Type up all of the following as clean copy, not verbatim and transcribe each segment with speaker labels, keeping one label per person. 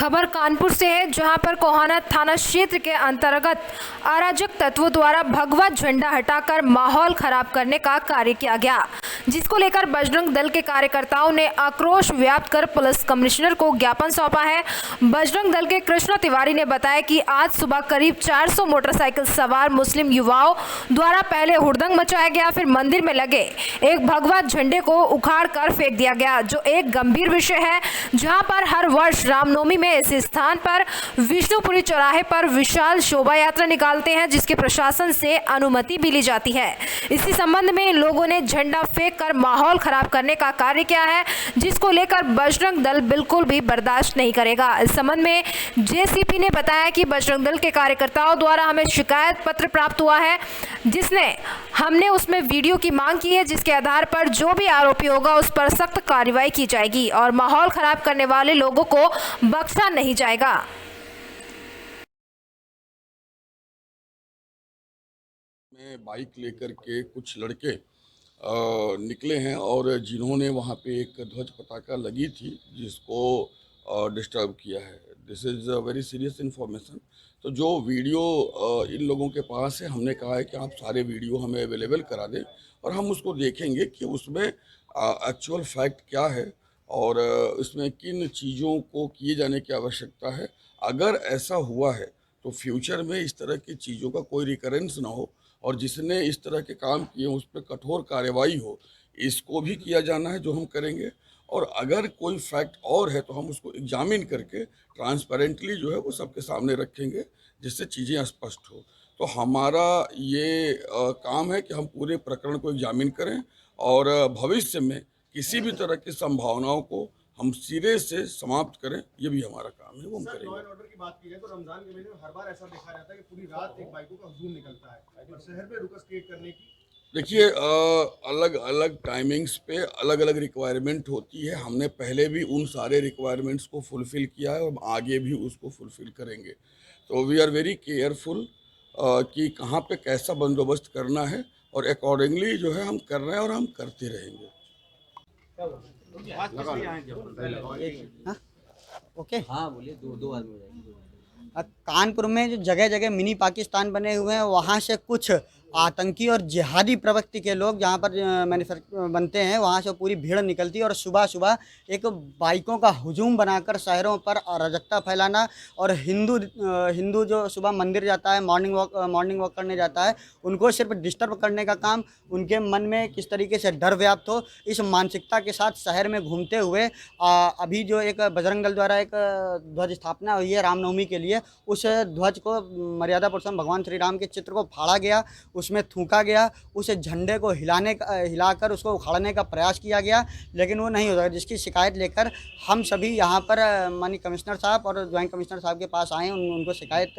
Speaker 1: खबर कानपुर से है, जहां पर कोहाना थाना क्षेत्र के अंतर्गत अराजक तत्वों द्वारा भगवा झंडा हटाकर माहौल खराब करने का कार्य किया गया, जिसको लेकर बजरंग दल के कार्यकर्ताओं ने आक्रोश व्यक्त कर पुलिस कमिश्नर को ज्ञापन सौंपा है। बजरंग दल के कृष्णा तिवारी ने बताया कि आज सुबह करीब 400 मोटरसाइकिल सवार मुस्लिम युवाओं द्वारा पहले हुड़दंग मचाया गया, फिर मंदिर में लगे एक भगवा झंडे को उखाड़ कर फेंक दिया गया, जो एक गंभीर विषय है। जहां पर हर वर्ष रामनवमी में इस स्थान पर विष्णुपुरी चौराहे पर विशाल शोभा यात्रा निकालते हैं, जिसके प्रशासन से अनुमति भी ली जाती है। इसी संबंध में इन लोगों ने झंडा फेंक कर माहौल खराब करने का कार्य किया है, जिसको लेकर बजरंग दल बिल्कुल भी बर्दाश्त नहीं करेगा। इस संबंध में जेसीपी ने बताया कि बजरंग दल के कार्यकर्ताओं द्वारा हमें शिकायत पत्र प्राप्त हुआ है, हमने उसमें वीडियो की मांग की है, जिसके आधार पर जो भी आरोपी होगा उस पर सख्त कार्रवाई की जाएगी और माहौल खराब करने वाले लोगों को बख्शा नहीं जाएगा।
Speaker 2: में बाइक लेकर के कुछ लड़के निकले हैं और जिन्होंने वहाँ पे एक ध्वज पताका लगी थी जिसको डिस्टर्ब किया है। This is a very serious information. तो जो वीडियो इन लोगों के पास है, हमने कहा है कि आप सारे वीडियो हमें अवेलेबल करा दें और हम उसको देखेंगे कि उसमें एक्चुअल फैक्ट क्या है और इसमें किन चीज़ों को किए जाने की आवश्यकता है। अगर ऐसा हुआ है तो फ्यूचर में इस तरह की चीज़ों का कोई रिकरेंस ना हो और जिसने इस तरह के काम किए उस पर कठोर कार्रवाई हो, इसको भी किया जाना है, जो हम करेंगे। और अगर कोई फैक्ट और है तो हम उसको एग्जामिन करके ट्रांसपेरेंटली जो है वो सबके सामने रखेंगे, जिससे चीज़ें स्पष्ट हो। तो हमारा ये काम है कि हम पूरे प्रकरण को एग्जामिन करें और भविष्य में किसी भी तरह की संभावनाओं को हम सिरे से समाप्त करें, ये भी हमारा काम है, वो हम करेंगे।
Speaker 3: लॉ एंड ऑर्डर की बात की जाए तो रमजान के महीने में हर बार ऐसा देखा जाता है कि पूरी रात एक बाइकों का हुजूम निकलता है और शहर में रुकस क्रिएट करने की।
Speaker 2: देखिए, अलग अलग टाइमिंग्स पे अलग अलग रिक्वायरमेंट होती है। हमने पहले भी उन सारे रिक्वायरमेंट्स को फुलफ़िल किया है और आगे भी उसको फुलफ़िल करेंगे। तो वी आर वेरी केयरफुल कि कहाँ पे कैसा बंदोबस्त करना है और अकॉर्डिंगली जो है हम कर रहे हैं और हम करते रहेंगे।
Speaker 4: हाँ, ओके।
Speaker 5: हाँ बोलिए, दो आदमी हो जाएंगे।
Speaker 4: कानपुर में जो जगह जगह मिनी पाकिस्तान बने हुए हैं, वहाँ से कुछ आतंकी और जिहादी प्रवृत्ति के लोग जहाँ पर मैन्युफैक्चर बनते हैं, वहाँ से पूरी भीड़ निकलती है और सुबह सुबह एक बाइकों का हुजूम बनाकर शहरों पर अराजकता फैलाना और हिंदू जो सुबह मंदिर जाता है, मॉर्निंग वॉक करने जाता है, उनको सिर्फ डिस्टर्ब करने का काम, उनके मन में किस तरीके से डर व्याप्त हो, इस मानसिकता के साथ शहर में घूमते हुए अभी जो एक बजरंग दल द्वारा एक ध्वज स्थापना हुई है रामनवमी के लिए, उस ध्वज को मर्यादा पुरुषोत्तम भगवान श्री राम के चित्र को फाड़ा गया, उसमें थूका गया, उस झंडे को हिलाकर उसको उखाड़ने का प्रयास किया गया, लेकिन वो नहीं हो सका, जिसकी शिकायत लेकर हम सभी यहाँ पर माननीय कमिश्नर साहब और ज्वाइंट कमिश्नर साहब के पास आए, उनको शिकायत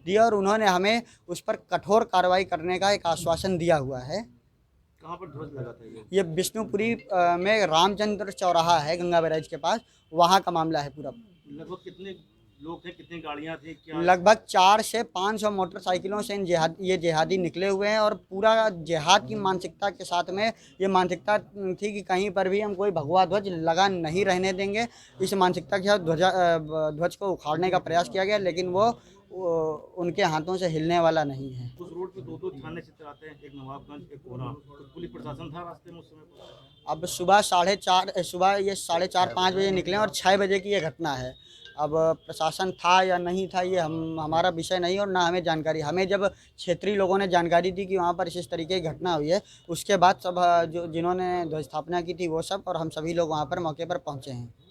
Speaker 4: दी और उन्होंने हमें उस पर कठोर कार्रवाई करने का एक आश्वासन दिया हुआ है।
Speaker 3: कहाँ पर ध्वज लगा था
Speaker 4: ये विष्णुपुरी में रामचंद्र चौराहा है गंगा बैराज के पास, वहाँ का मामला है पूरा।
Speaker 3: लगभग कितने लोग थे, कितनी गाड़ियाँ थी, क्या?
Speaker 4: लगभग 400 से 500 मोटरसाइकिलों से ये जिहादी निकले हुए हैं और पूरा जिहाद की मानसिकता के साथ में ये मानसिकता थी कि कहीं पर भी हम कोई भगवा ध्वज लगा नहीं रहने देंगे। इस मानसिकता के साथ ध्वज को उखाड़ने का प्रयास किया गया, लेकिन वो उनके हाथों से हिलने वाला नहीं है।
Speaker 3: उस रोड पे दो थाने चित्र आते हैं, एक नवाबगंज, एक कोहना, तो पुलिस प्रशासन था रास्ते में उस समय?
Speaker 4: अब सुबह 4:30-5 बजे निकले और 6 बजे की ये घटना है। अब प्रशासन था या नहीं था, ये हमारा विषय नहीं और ना हमें जानकारी। हमें जब क्षेत्रीय लोगों ने जानकारी दी कि वहाँ पर इस तरीके की घटना हुई है, उसके बाद सब जिन्होंने ध्वज स्थापना की थी वो सब और हम सभी लोग वहाँ पर मौके पर पहुँचे हैं।